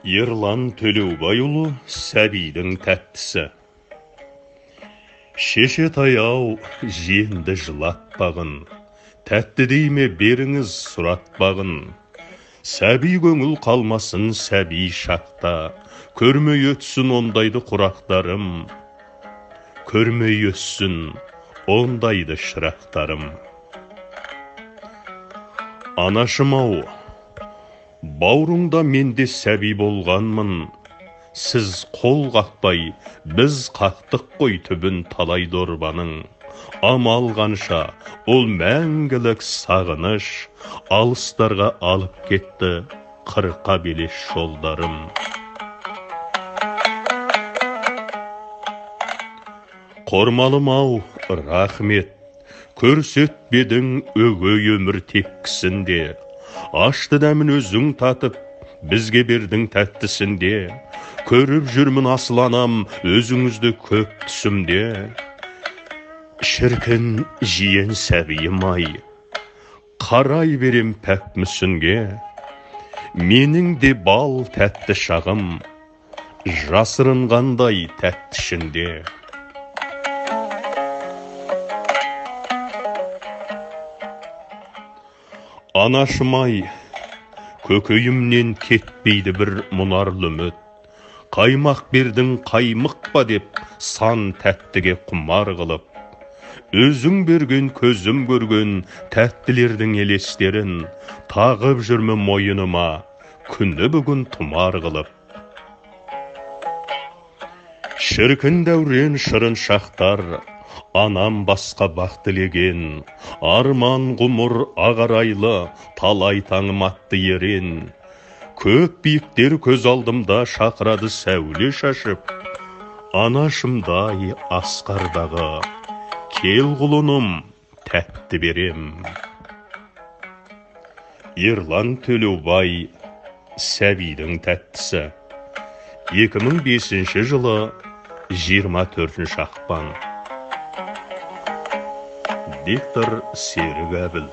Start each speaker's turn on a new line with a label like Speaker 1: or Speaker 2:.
Speaker 1: Ерлан Төлеубайұлы сәбидің тәттісі. Шешетай-ау, жиенді жылатпағын, тәтті дейме беріңіз сұратпағын. Сәби көңіл қалмасын сәби шақта, көрмей өтсін ондайды құрақтарым. Көрмей өтсін ондайды шырақтарым. Анашым-ау, баурыңда менде сәби болғанмын. Сіз қол қақпай, біз қақтық қой түбін талай дорбаның. Амал қанша, ол мәңгілік сағыныш, алыстарға алып кетті қырқа белес жолдарым. Қормалым-ау, рахмет, көрсетпедің өгей өмір тепкісінде. Ашты дәмін өзің татып, бізге бердің тәттісінде. Көріп жүрмін асыл анам, өзіңізді көп түсімде. Шіркін жиен сәбиім-ай, қарай берем пәк мүсінге. Менің де бал тәтті шағым, жасырынғандай тәтті ішінде. Анашым-ай, көкейімнен кетпейді бір мұнарлы үміт. Қаймақ бердің қаймық па деп, сан тәттіге құмар қылып. Өзің берген көзім көрген тәттілердің елестерін, тағып жүрмі мойыныма, күні бүгін тұмар қылып. Шіркін дәурен шырын шақтар, анам басқа бақ тілеген. Арман ғұмыр ағарайлы, талай таңым атты ерен. Көк биіктер көз алдымда шақырады сәуле шашып. Анашымдай асқардағы, кел құлыным, тәтті берем. Ерлан Төлеубай, сәбидің тәттісі. 2005 жылы 24 ақпан. Диктор Серік Әбіл.